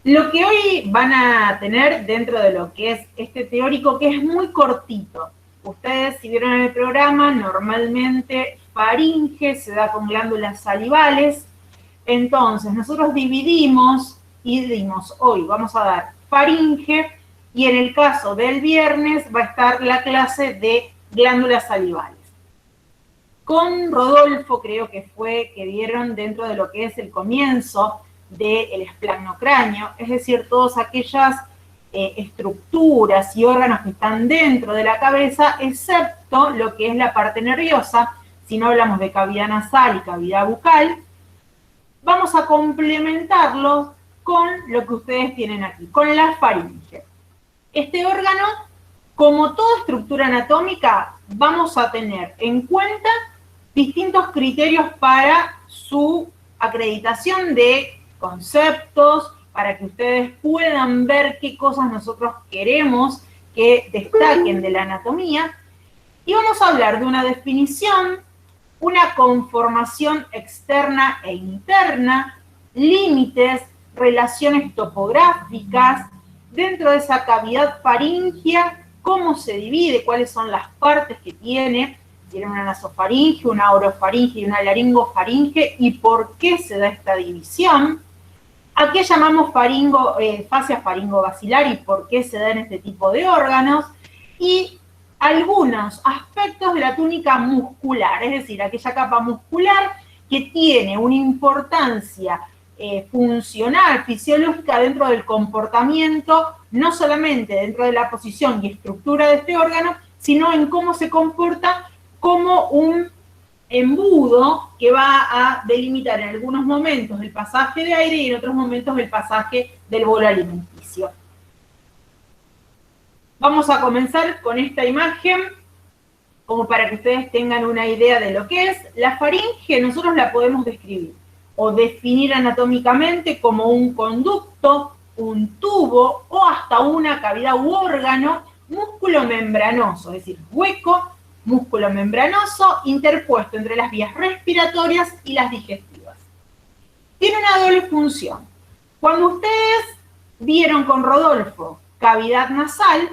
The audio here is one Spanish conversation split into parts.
Lo que hoy van a tener dentro de lo que es este teórico, que es muy cortito. Ustedes, si vieron en el programa, normalmente faringe se da con glándulas salivales. Entonces, nosotros dividimos y dimos, hoy vamos a dar faringe, y en el caso del viernes va a estar la clase de glándulas salivales. Con Rodolfo, creo que fue que dieron dentro de lo que es el comienzo del esplanocráneo, es decir, todas aquellas estructuras y órganos que están dentro de la cabeza, excepto lo que es la parte nerviosa. Si no hablamos de cavidad nasal y cavidad bucal, vamos a complementarlo con lo que ustedes tienen aquí, con la faringe. Este órgano, como toda estructura anatómica, vamos a tener en cuenta distintos criterios para su acreditación de conceptos, para que ustedes puedan ver qué cosas nosotros queremos que destaquen de la anatomía. Y vamos a hablar de una definición, una conformación externa e interna, límites, relaciones topográficas, dentro de esa cavidad faríngea, cómo se divide, cuáles son las partes que tiene, tiene una nasofaringe, una orofaringe y una laringofaringe, y por qué se da esta división. ¿A qué llamamos fascia faringobacilar y por qué se da en este tipo de órganos? Y algunos aspectos de la túnica muscular, es decir, aquella capa muscular que tiene una importancia funcional, fisiológica dentro del comportamiento, no solamente dentro de la posición y estructura de este órgano, sino en cómo se comporta como un embudo que va a delimitar en algunos momentos el pasaje de aire y en otros momentos el pasaje del bolo alimenticio. Vamos a comenzar con esta imagen, como para que ustedes tengan una idea de lo que es. La faringe nosotros la podemos describir o definir anatómicamente como un conducto, un tubo o hasta una cavidad u órgano músculo membranoso, es decir, hueco, músculo membranoso interpuesto entre las vías respiratorias y las digestivas. Tiene una doble función. Cuando ustedes vieron con Rodolfo cavidad nasal,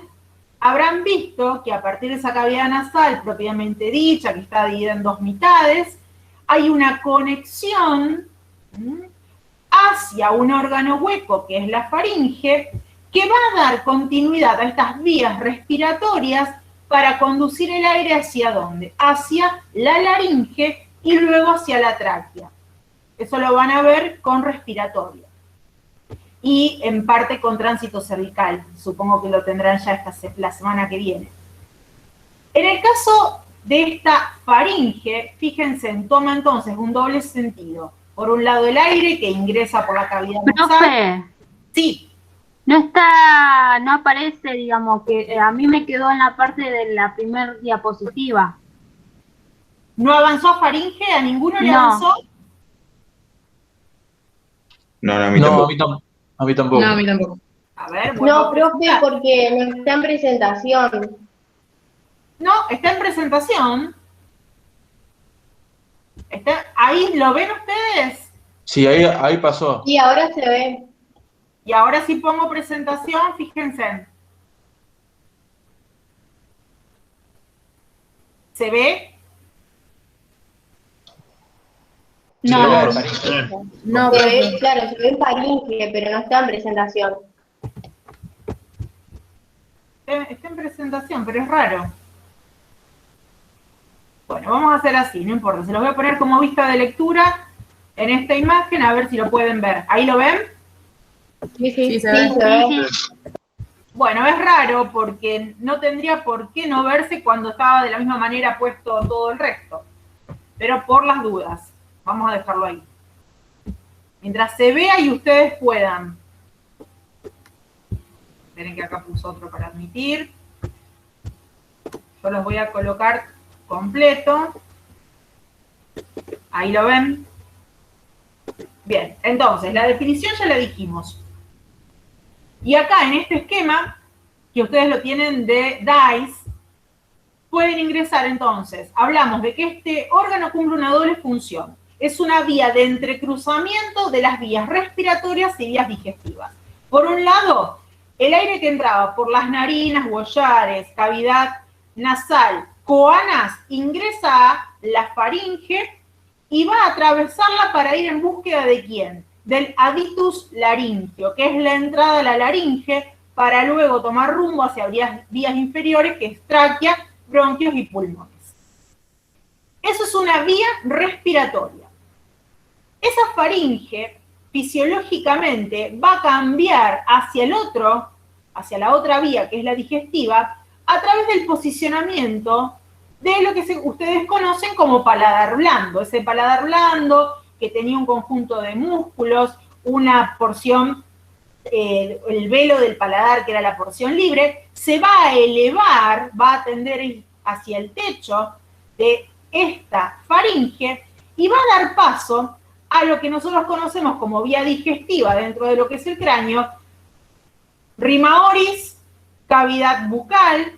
habrán visto que a partir de esa cavidad nasal propiamente dicha, que está dividida en dos mitades, hay una conexión hacia un órgano hueco, que es la faringe, que va a dar continuidad a estas vías respiratorias para conducir el aire ¿hacia dónde? Hacia la laringe y luego hacia la tráquea. Eso lo van a ver con respiratorio. Y en parte con tránsito cervical. Supongo que lo tendrán ya la semana que viene. En el caso de esta faringe, fíjense, toma entonces un doble sentido. Por un lado el aire que ingresa por la cavidad nasal. Sí. No aparece, digamos, que a mí me quedó en la parte de la primera diapositiva. ¿No avanzó a faringe? ¿A ninguno le avanzó? No, a mí tampoco. A mí tampoco. No, a mí tampoco. A ver, bueno, no, profe, porque no está en presentación. No, está en presentación. ¿Ahí lo ven ustedes? Sí, ahí pasó. Y ahora se ve. Y ahora sí pongo presentación, fíjense. ¿Se ve? No, no, se ve, claro, se ve en faringe, pero no está en presentación. Está en presentación, pero es raro. Bueno, vamos a hacer así, no importa. Se los voy a poner como vista de lectura en esta imagen, a ver si lo pueden ver. ¿Ahí lo ven? Sí, se ve. Bueno, es raro porque no tendría por qué no verse cuando estaba de la misma manera puesto todo el resto. Pero por las dudas, vamos a dejarlo ahí. Mientras se vea y ustedes puedan. Esperen que acá puso otro para admitir. Yo los voy a colocar completo. Ahí lo ven. Bien, entonces, la definición ya la dijimos. Y acá, en este esquema, que ustedes lo tienen de DICE, pueden ingresar entonces. Hablamos de que este órgano cumple una doble función. Es una vía de entrecruzamiento de las vías respiratorias y vías digestivas. Por un lado, el aire que entraba por las narinas, gollares, cavidad nasal, coanas, ingresa a la faringe y va a atravesarla para ir en búsqueda de ¿quién? Del adytus laríngeo, que es la entrada a la laringe, para luego tomar rumbo hacia vías inferiores, que es tráquea, bronquios y pulmones. Eso es una vía respiratoria. Esa faringe, fisiológicamente, va a cambiar hacia la otra vía, que es la digestiva, a través del posicionamiento de lo que ustedes conocen como paladar blando. Ese paladar blando que tenía un conjunto de músculos, una porción, el velo del paladar, que era la porción libre, se va a elevar, va a tender hacia el techo de esta faringe y va a dar paso a lo que nosotros conocemos como vía digestiva dentro de lo que es el cráneo, rima oris, cavidad bucal,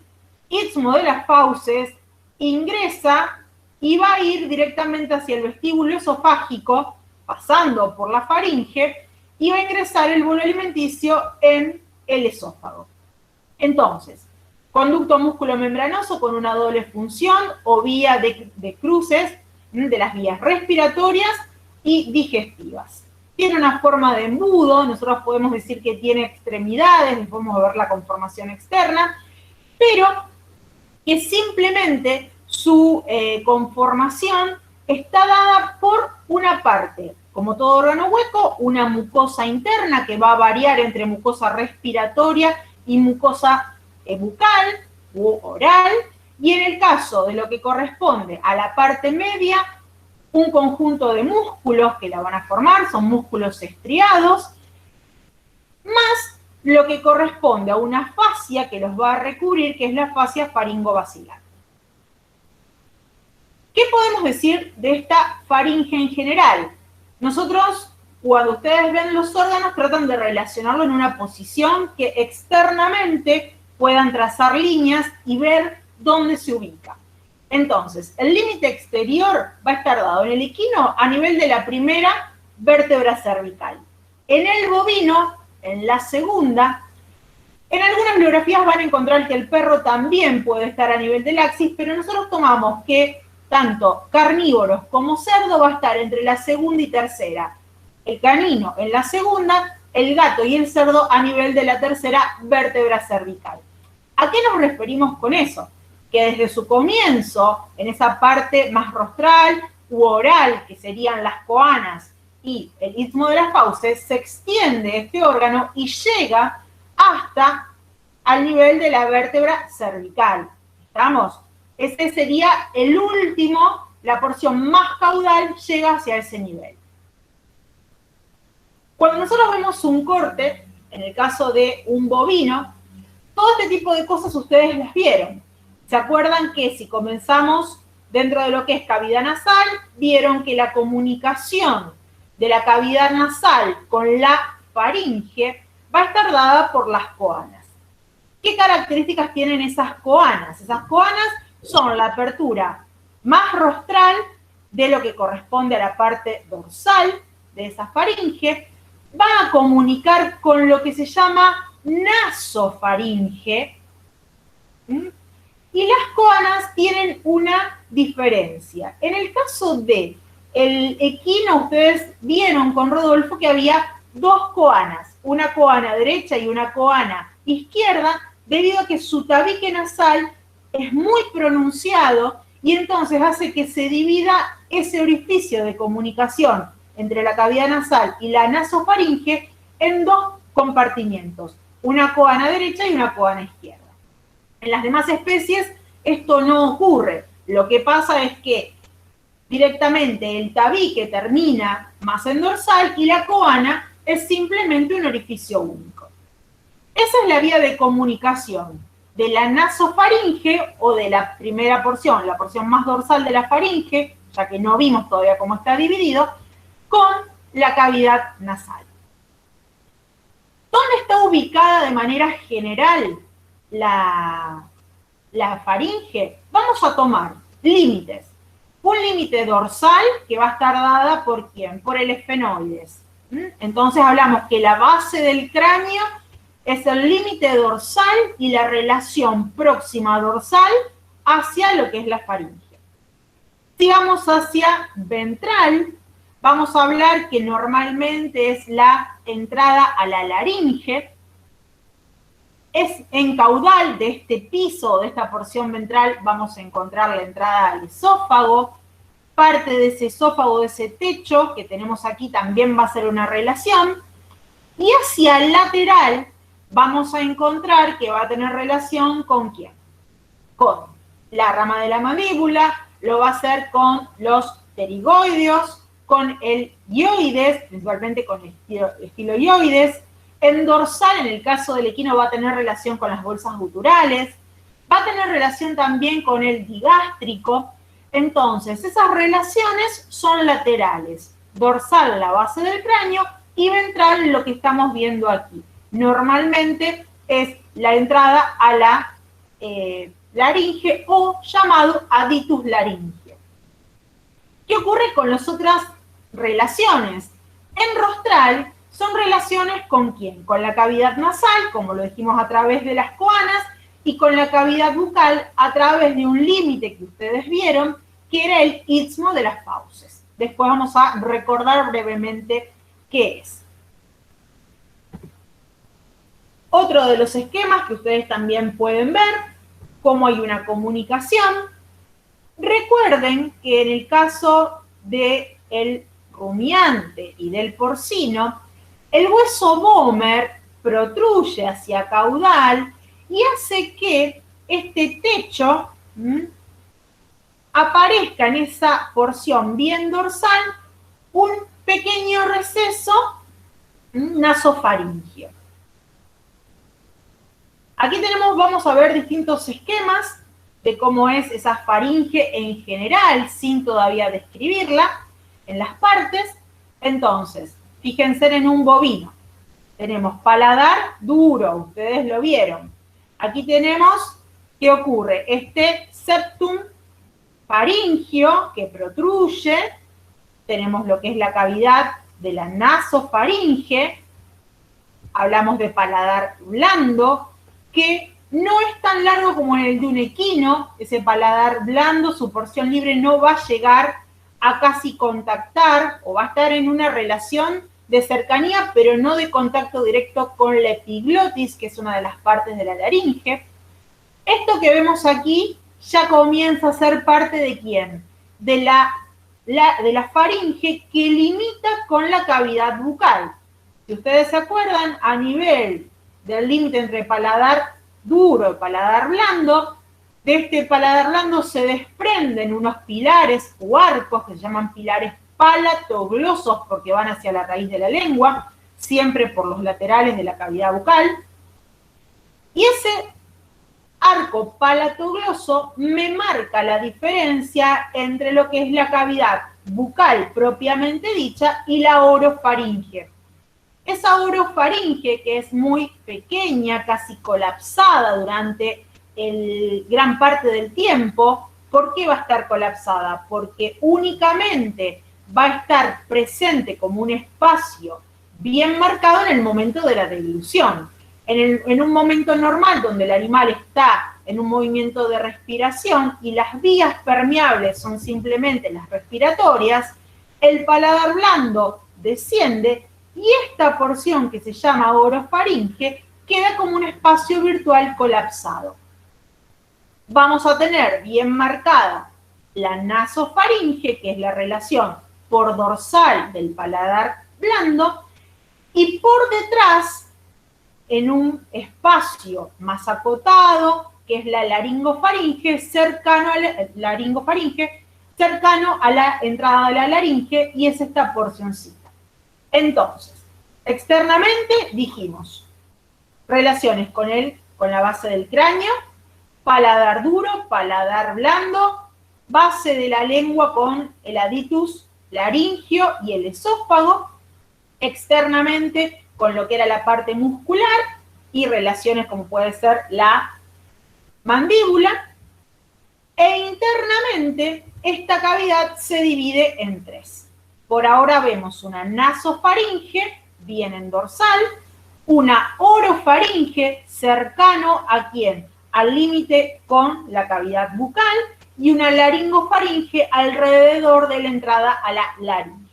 istmo de las fauces, ingresa y va a ir directamente hacia el vestíbulo esofágico, pasando por la faringe, y va a ingresar el bolo alimenticio en el esófago. Entonces, conducto músculo-membranoso con una doble función o vía de cruces de las vías respiratorias y digestivas. Tiene una forma de embudo, nosotros podemos decir que tiene extremidades, podemos ver la conformación externa, pero que simplemente su conformación está dada por una parte, como todo órgano hueco, una mucosa interna que va a variar entre mucosa respiratoria y mucosa bucal u oral, y en el caso de lo que corresponde a la parte media, un conjunto de músculos que la van a formar, son músculos estriados, más lo que corresponde a una fascia que los va a recubrir, que es la fascia faringobacilar. ¿Qué podemos decir de esta faringe en general? Nosotros, cuando ustedes ven los órganos, tratan de relacionarlo en una posición que externamente puedan trazar líneas y ver dónde se ubica. Entonces, el límite exterior va a estar dado en el equino a nivel de la primera vértebra cervical. En el bovino, en la segunda. En algunas bibliografías van a encontrar que el perro también puede estar a nivel del axis, pero nosotros tomamos que tanto carnívoros como cerdo va a estar entre la segunda y tercera. El canino en la segunda, el gato y el cerdo a nivel de la tercera vértebra cervical. ¿A qué nos referimos con eso? Que desde su comienzo, en esa parte más rostral u oral, que serían las coanas y el istmo de las fauces, se extiende este órgano y llega hasta al nivel de la vértebra cervical. ¿Estamos? Ese sería el último, la porción más caudal llega hacia ese nivel. Cuando nosotros vemos un corte, en el caso de un bovino, todo este tipo de cosas ustedes las vieron. ¿Se acuerdan que si comenzamos dentro de lo que es cavidad nasal, vieron que la comunicación de la cavidad nasal con la faringe va a estar dada por las coanas? ¿Qué características tienen esas coanas? Esas coanas son la apertura más rostral de lo que corresponde a la parte dorsal de esa faringe, va a comunicar con lo que se llama nasofaringe, y las coanas tienen una diferencia. En el caso de el equino, ustedes vieron con Rodolfo que había dos coanas, una coana derecha y una coana izquierda, debido a que su tabique nasal es muy pronunciado y entonces hace que se divida ese orificio de comunicación entre la cavidad nasal y la nasofaringe en dos compartimientos, una coana derecha y una coana izquierda. En las demás especies esto no ocurre. Lo que pasa es que directamente el tabique termina más en dorsal y la coana es simplemente un orificio único. Esa es la vía de comunicación de la nasofaringe o de la primera porción, la porción más dorsal de la faringe, ya que no vimos todavía cómo está dividido, con la cavidad nasal. ¿Dónde está ubicada de manera general la faringe? Vamos a tomar límites. Un límite dorsal que va a estar dada por ¿quién? Por el esfenoides. Entonces hablamos que la base del cráneo es el límite dorsal y la relación próxima dorsal hacia lo que es la faringe. Si vamos hacia ventral, vamos a hablar que normalmente es la entrada a la laringe. Es en caudal de este piso, de esta porción ventral, vamos a encontrar la entrada al esófago. Parte de ese esófago, de ese techo que tenemos aquí, también va a ser una relación. Y hacia el lateral vamos a encontrar que va a tener relación ¿con quién? Con la rama de la mandíbula, lo va a hacer con los pterigoideos, con el hioides, principalmente con el estiloioides. En dorsal, en el caso del equino, va a tener relación con las bolsas guturales, va a tener relación también con el digástrico. Entonces, esas relaciones son laterales. Dorsal, la base del cráneo, y ventral, lo que estamos viendo aquí. Normalmente es la entrada a la laringe o llamado aditus laringe. ¿Qué ocurre con las otras relaciones? En rostral son relaciones ¿con quién? Con la cavidad nasal, como lo dijimos a través de las coanas, y con la cavidad bucal a través de un límite que ustedes vieron, que era el istmo de las fauces. Después vamos a recordar brevemente qué es. Otro de los esquemas que ustedes también pueden ver, cómo hay una comunicación. Recuerden que en el caso del rumiante y del porcino, el hueso vomer protruye hacia caudal y hace que este techo aparezca en esa porción bien dorsal un pequeño receso nasofaringio. Aquí vamos a ver distintos esquemas de cómo es esa faringe en general, sin todavía describirla en las partes. Entonces, fíjense en un bovino. Tenemos paladar duro, ustedes lo vieron. Aquí tenemos, ¿qué ocurre? Este septum faringio que protruye. Tenemos lo que es la cavidad de la nasofaringe. Hablamos de paladar blando, que no es tan largo como el de un equino. Ese paladar blando, su porción libre no va a llegar a casi contactar, o va a estar en una relación de cercanía, pero no de contacto directo con la epiglotis, que es una de las partes de la laringe. Esto que vemos aquí ya comienza a ser parte de ¿quién? De la faringe, que limita con la cavidad bucal. Si ustedes se acuerdan, a nivel del límite entre paladar duro y paladar blando, de este paladar blando se desprenden unos pilares o arcos que se llaman pilares palatoglosos porque van hacia la raíz de la lengua, siempre por los laterales de la cavidad bucal. Y ese arco palatogloso me marca la diferencia entre lo que es la cavidad bucal propiamente dicha y la orofaringe. Esa orofaringe, que es muy pequeña, casi colapsada durante gran parte del tiempo. ¿Por qué va a estar colapsada? Porque únicamente va a estar presente como un espacio bien marcado en el momento de la deglución. En un momento normal donde el animal está en un movimiento de respiración y las vías permeables son simplemente las respiratorias, el paladar blando desciende y esta porción que se llama orofaringe queda como un espacio virtual colapsado. Vamos a tener bien marcada la nasofaringe, que es la relación por dorsal del paladar blando, y por detrás, en un espacio más acotado, que es la laringofaringe, cercano a la entrada de la laringe, y es esta porcioncita. Entonces, externamente dijimos relaciones con la base del cráneo, paladar duro, paladar blando, base de la lengua con el aditus laringio y el esófago, externamente con lo que era la parte muscular y relaciones como puede ser la mandíbula, e internamente esta cavidad se divide en tres. Por ahora vemos una nasofaringe, bien en dorsal, una orofaringe cercano a ¿quién? Al límite con la cavidad bucal, y una laringofaringe alrededor de la entrada a la laringe.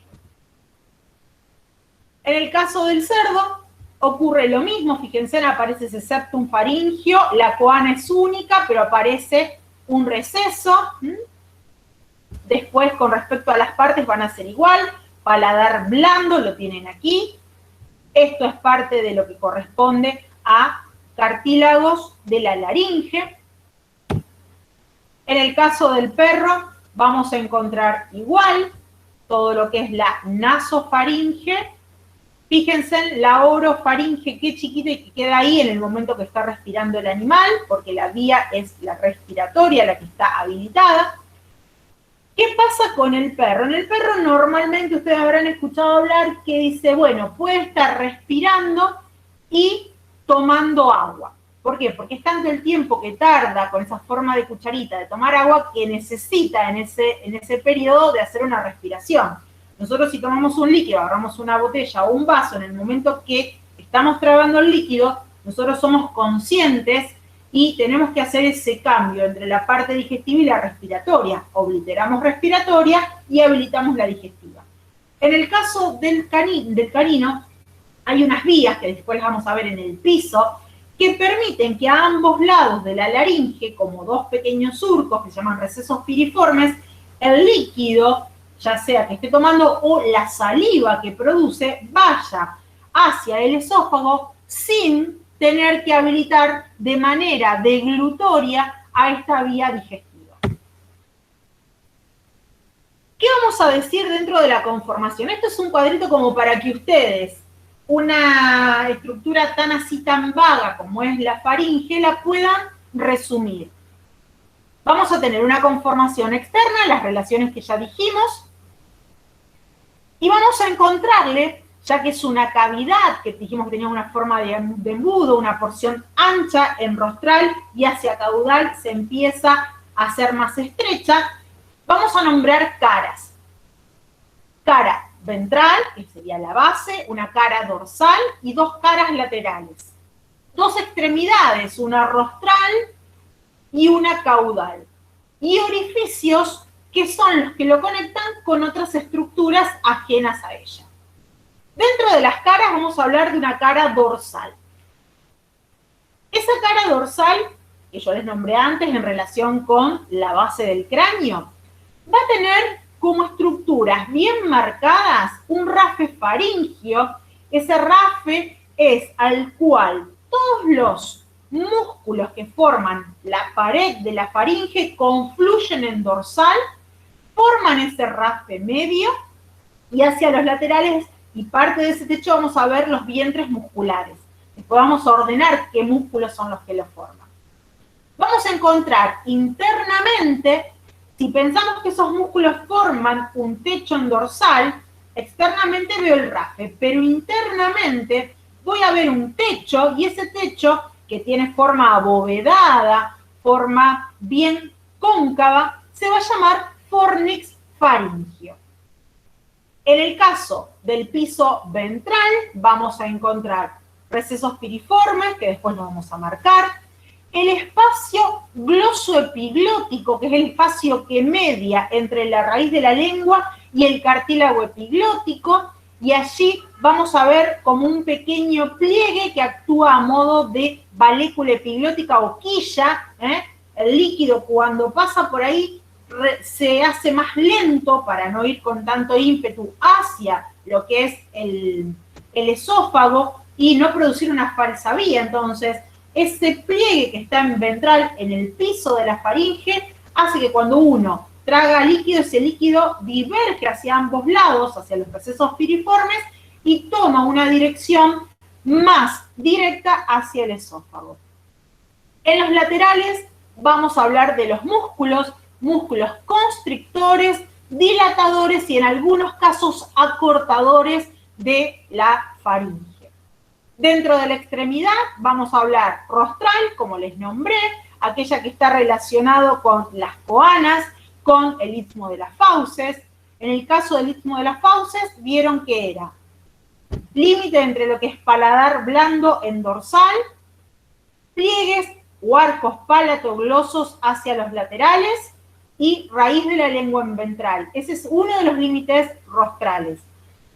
En el caso del cerdo ocurre lo mismo, fíjense, aparece ese septum faringio, la coana es única, pero aparece un receso. Después, con respecto a las partes, van a ser igual, paladar blando, lo tienen aquí. Esto es parte de lo que corresponde a cartílagos de la laringe. En el caso del perro, vamos a encontrar igual todo lo que es la nasofaringe. Fíjense en la orofaringe, qué chiquita y que queda ahí en el momento que está respirando el animal, porque la vía es la respiratoria la que está habilitada. ¿Qué pasa con el perro? En el perro normalmente ustedes habrán escuchado hablar que dice, bueno, puede estar respirando y tomando agua. ¿Por qué? Porque es tanto el tiempo que tarda con esa forma de cucharita de tomar agua que necesita en ese periodo de hacer una respiración. Nosotros si tomamos un líquido, agarramos una botella o un vaso, en el momento que estamos tragando el líquido, nosotros somos conscientes y tenemos que hacer ese cambio entre la parte digestiva y la respiratoria. Obliteramos respiratoria y habilitamos la digestiva. En el caso del canino, hay unas vías que después las vamos a ver en el piso, que permiten que a ambos lados de la laringe, como dos pequeños surcos que se llaman recesos piriformes, el líquido, ya sea que esté tomando o la saliva que produce, vaya hacia el esófago sin tener que habilitar de manera deglutoria a esta vía digestiva. ¿Qué vamos a decir dentro de la conformación? Esto es un cuadrito como para que ustedes, una estructura tan así, tan vaga como es la faringe, la puedan resumir. Vamos a tener una conformación externa, las relaciones que ya dijimos, y vamos a encontrarle, ya que es una cavidad que dijimos que tenía una forma de embudo, una porción ancha en rostral y hacia caudal se empieza a hacer más estrecha, vamos a nombrar caras. Cara ventral, que sería la base, una cara dorsal y dos caras laterales. Dos extremidades, una rostral y una caudal. Y orificios que son los que lo conectan con otras estructuras ajenas a ella. Dentro de las caras vamos a hablar de una cara dorsal. Esa cara dorsal, que yo les nombré antes en relación con la base del cráneo, va a tener como estructuras bien marcadas un rafe faringio. Ese rafe es al cual todos los músculos que forman la pared de la faringe confluyen en dorsal, forman ese rafe medio y hacia los laterales y parte de ese techo vamos a ver los vientres musculares. Después vamos a ordenar qué músculos son los que lo forman. Vamos a encontrar internamente, si pensamos que esos músculos forman un techo en dorsal, externamente veo el rafe, pero internamente voy a ver un techo y ese techo que tiene forma abovedada, forma bien cóncava, se va a llamar fornix faringio. En el caso del piso ventral vamos a encontrar recesos piriformes, que después lo vamos a marcar, el espacio glosoepiglótico, que es el espacio que media entre la raíz de la lengua y el cartílago epiglótico, y allí vamos a ver como un pequeño pliegue que actúa a modo de valécula epiglótica o quilla. El líquido cuando pasa por ahí se hace más lento para no ir con tanto ímpetu hacia lo que es el esófago y no producir una falsa vía. Entonces, ese pliegue que está en ventral, en el piso de la faringe, hace que cuando uno traga líquido, ese líquido diverge hacia ambos lados, hacia los recesos piriformes, y toma una dirección más directa hacia el esófago. En los laterales vamos a hablar de los músculos constrictores, dilatadores y en algunos casos acortadores de la faringe. Dentro de la extremidad vamos a hablar rostral, como les nombré, aquella que está relacionado con las coanas, con el istmo de las fauces. En el caso del istmo de las fauces, vieron que era límite entre lo que es paladar blando en dorsal, pliegues o arcos palatoglosos hacia los laterales y raíz de la lengua en ventral. Ese es uno de los límites rostrales.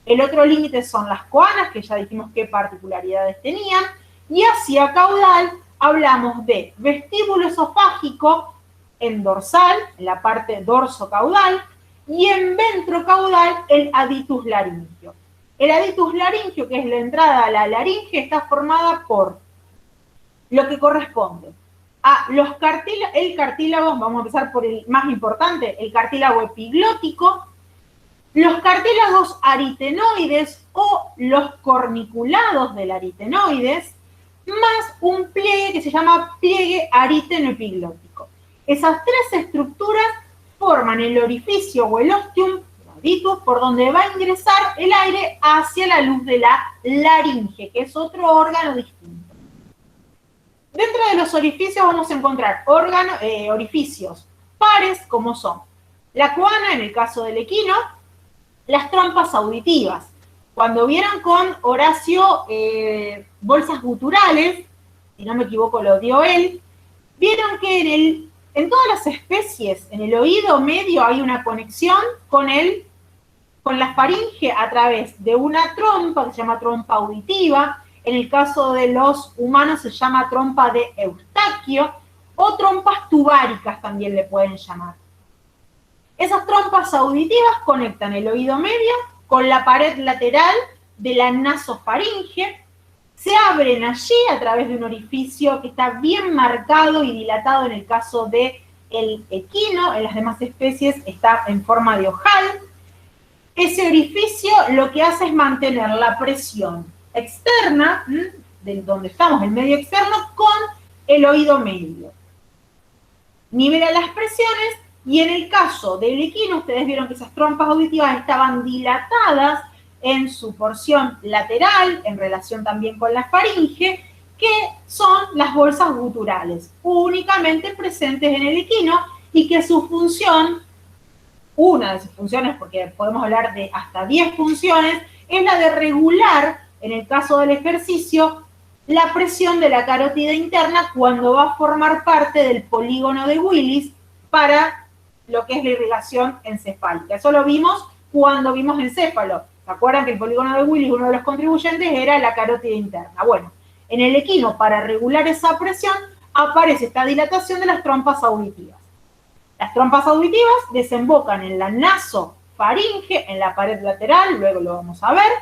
El otro límite son las coanas, que ya dijimos qué particularidades tenían, y hacia caudal hablamos de vestíbulo esofágico en dorsal, en la parte dorso-caudal, y en ventrocaudal el aditus laringio. El aditus laringio, que es la entrada a la laringe, está formada por lo que corresponde a los el cartílago, vamos a empezar por el más importante, el cartílago epiglótico, los cartílagos aritenoides o los corniculados del aritenoides, más un pliegue que se llama pliegue aritenoepiglótico. Esas tres estructuras forman el orificio o el ostium, el aditus, por donde va a ingresar el aire hacia la luz de la laringe, que es otro órgano distinto. Dentro de los orificios vamos a encontrar orificios pares, como son la coana, en el caso del equino, las trompas auditivas. Cuando vieron con Horacio bolsas guturales, si no me equivoco lo dio él, vieron que en todas las especies, en el oído medio hay una conexión con la faringe a través de una trompa que se llama trompa auditiva. En el caso de los humanos se llama trompa de Eustaquio, o trompas tubáricas también le pueden llamar. Esas trompas auditivas conectan el oído medio con la pared lateral de la nasofaringe, se abren allí a través de un orificio que está bien marcado y dilatado en el caso del equino, en las demás especies está en forma de ojal. Ese orificio lo que hace es mantener la presión externa, de donde estamos, el medio externo, con el oído medio. Nivela las presiones y en el caso del equino, ustedes vieron que esas trompas auditivas estaban dilatadas en su porción lateral, en relación también con la faringe, que son las bolsas guturales, únicamente presentes en el equino y que su función, una de sus funciones, porque podemos hablar de hasta 10 funciones, es la de regular, en el caso del ejercicio, la presión de la carótida interna cuando va a formar parte del polígono de Willis para lo que es la irrigación encefálica. Eso lo vimos cuando vimos encéfalo. ¿Se acuerdan que el polígono de Willis, uno de los contribuyentes, era la carótida interna? Bueno, en el equino, para regular esa presión, aparece esta dilatación de las trompas auditivas. Las trompas auditivas desembocan en la nasofaringe, en la pared lateral, luego lo vamos a ver,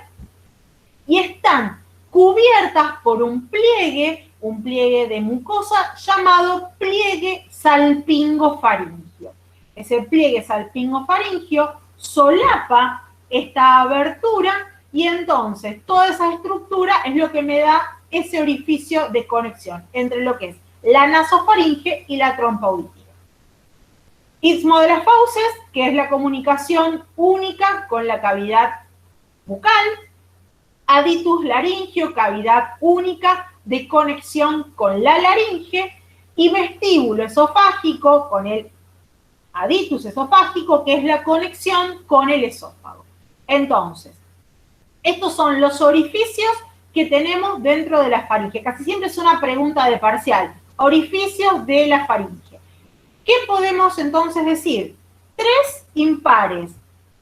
y están cubiertas por un pliegue de mucosa llamado pliegue salpingofaringio. Ese pliegue salpingofaringio solapa esta abertura y entonces toda esa estructura es lo que me da ese orificio de conexión entre lo que es la nasofaringe y la trompa auditiva. Istmo de las fauces, que es la comunicación única con la cavidad bucal. Aditus laringio, cavidad única de conexión con la laringe. Y vestíbulo esofágico con el aditus esofágico, que es la conexión con el esófago. Entonces, estos son los orificios que tenemos dentro de la faringe. Casi siempre es una pregunta de parcial. Orificios de la faringe. ¿Qué podemos entonces decir? 3 impares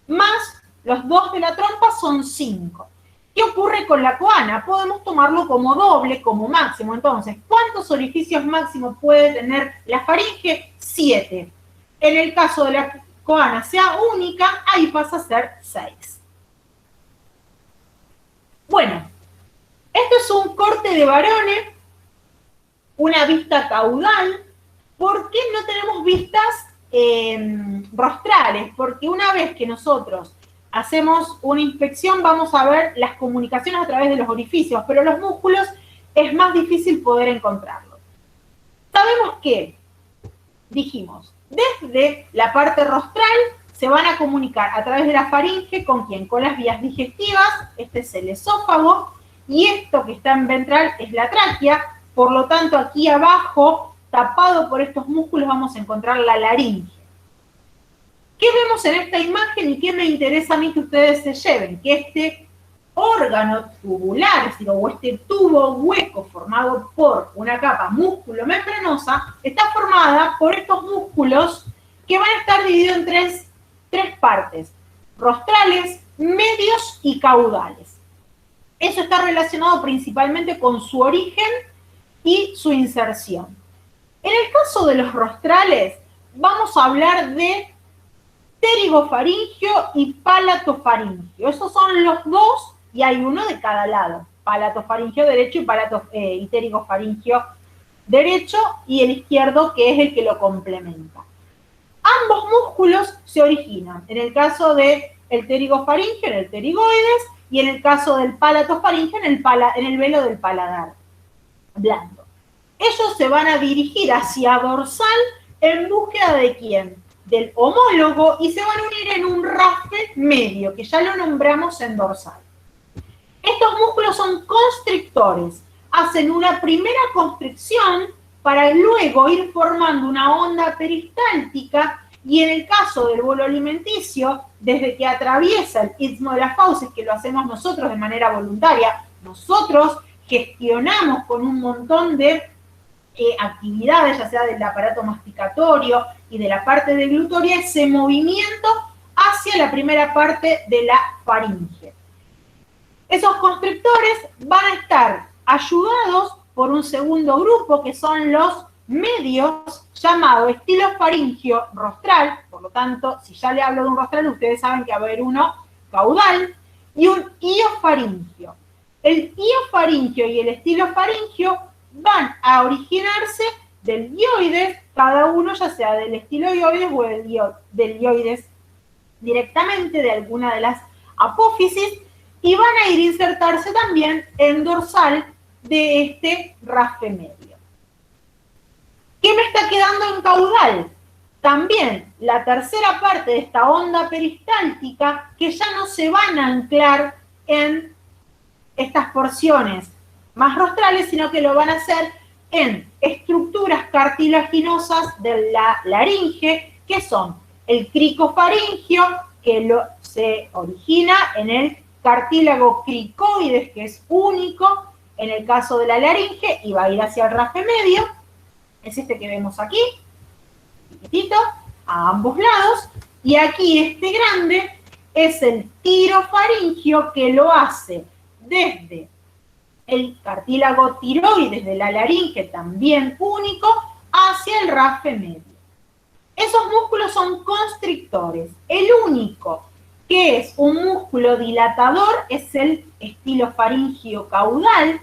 más los 2 de la trompa son 5. ¿Qué ocurre con la coana? Podemos tomarlo como doble, como máximo. Entonces, ¿cuántos orificios máximos puede tener la faringe? 7. En el caso de la coana sea única, ahí pasa a ser 6. Bueno, esto es un corte de varones, una vista caudal. ¿Por qué no tenemos vistas rostrales? Porque una vez que nosotros hacemos una inspección, vamos a ver las comunicaciones a través de los orificios, pero los músculos es más difícil poder encontrarlos. Sabemos que, dijimos, desde la parte rostral se van a comunicar a través de la faringe, ¿con quién? Con las vías digestivas, este es el esófago, y esto que está en ventral es la tráquea, por lo tanto aquí abajo, tapado por estos músculos, vamos a encontrar la laringe. ¿Qué ¿Qué vemos en esta imagen y qué me interesa a mí que ustedes se lleven? Que este órgano tubular, es decir, o este tubo hueco formado por una capa músculo-membranosa, está formada por estos músculos que van a estar divididos en tres partes: rostrales, medios y caudales. Eso está relacionado principalmente con su origen y su inserción. En el caso de los rostrales, vamos a hablar de pterigofaringio y palatofaringio. Esos son los dos y hay uno de cada lado. Palatofaringio derecho y pterigofaringio derecho, y el izquierdo, que es el que lo complementa. Ambos músculos se originan, en el caso del pterigofaringio, en el pterigoides, y en el caso del palatofaringio, en el velo del paladar blando. Ellos se van a dirigir hacia dorsal en búsqueda de ¿quién? Del homólogo, y se van a unir en un raspe medio, que ya lo nombramos en dorsal. Estos músculos son constrictores, hacen una primera constricción para luego ir formando una onda peristáltica, y en el caso del bolo alimenticio, desde que atraviesa el istmo de las fauces, que lo hacemos nosotros de manera voluntaria, nosotros gestionamos con un montón de actividades, ya sea del aparato masticatorio y de la parte deglutoria, ese movimiento hacia la primera parte de la faringe. Esos constrictores van a estar ayudados por un segundo grupo, que son los medios, llamado estilofaringio rostral. Por lo tanto, si ya le hablo de un rostral, ustedes saben que va a haber uno caudal y un iofaringio. El iofaringio y el estilofaringio van a originarse del dioides, cada uno ya sea del estiloioides o del dioides directamente, de alguna de las apófisis, y van a ir a insertarse también en dorsal de este raspe medio. ¿Qué me está quedando en caudal? También la tercera parte de esta onda peristáltica, que ya no se van a anclar en estas porciones más rostrales, sino que lo van a hacer en estructuras cartilaginosas de la laringe, que son el cricofaringio, que se origina en el cartílago cricoides, que es único en el caso de la laringe, y va a ir hacia el raspe medio. Es este que vemos aquí, chiquitito, a ambos lados, y aquí este grande es el tirofaringio, que lo hace desde el cartílago tiroides de la laringe, también único, hacia el raspe medio. Esos músculos son constrictores. El único que es un músculo dilatador es el estilofaringio caudal,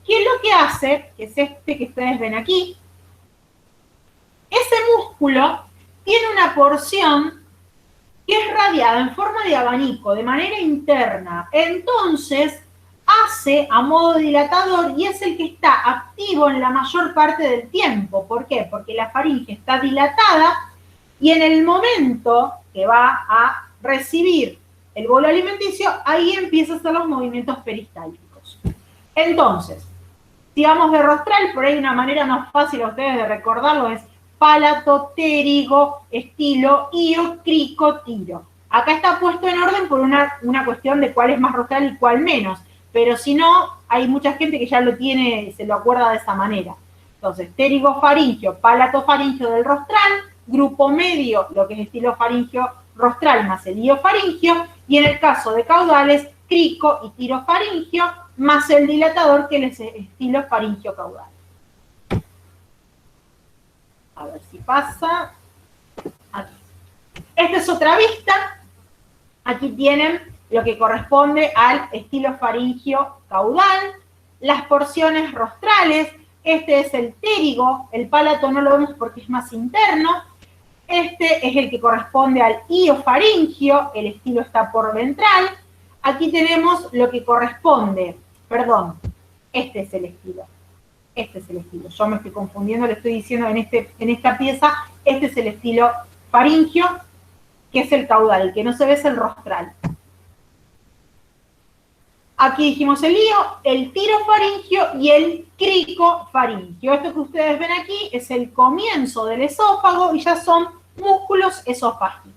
que lo que hace, que es este que ustedes ven aquí, ese músculo tiene una porción que es radiada en forma de abanico, de manera interna. Entonces, hace a modo dilatador y es el que está activo en la mayor parte del tiempo. ¿Por qué? Porque la faringe está dilatada y en el momento que va a recibir el bolo alimenticio, ahí empieza a hacer los movimientos peristálticos. Entonces, si vamos de rostral, por ahí una manera más fácil a ustedes de recordarlo es palato, pterigo, estilo, io, crico, tiro. Acá está puesto en orden por una cuestión de cuál es más rostral y cuál menos. Pero si no, hay mucha gente que ya lo tiene, se lo acuerda de esa manera. Entonces, pterigofaringio, palatofaringio del rostral, grupo medio, lo que es estilofaringio rostral más el iofaringio, y en el caso de caudales, crico y tirofaringio, más el dilatador, que es el estilofaringio caudal. A ver si pasa. Aquí. Esta es otra vista. Aquí tienen lo que corresponde al estilofaringio caudal, las porciones rostrales. Este es el pterigo, el palato no lo vemos porque es más interno. Este es el que corresponde al iofaringio, el estilo está por ventral. Aquí tenemos lo que corresponde, perdón, este es el estilo. Este es el estilo. Yo me estoy confundiendo, le estoy diciendo en esta pieza, este es el estilo faringio, que es el caudal, el que no se ve es el rostral. Aquí dijimos el io, el tirofaringio y el cricofaringio. Esto que ustedes ven aquí es el comienzo del esófago y ya son músculos esofágicos.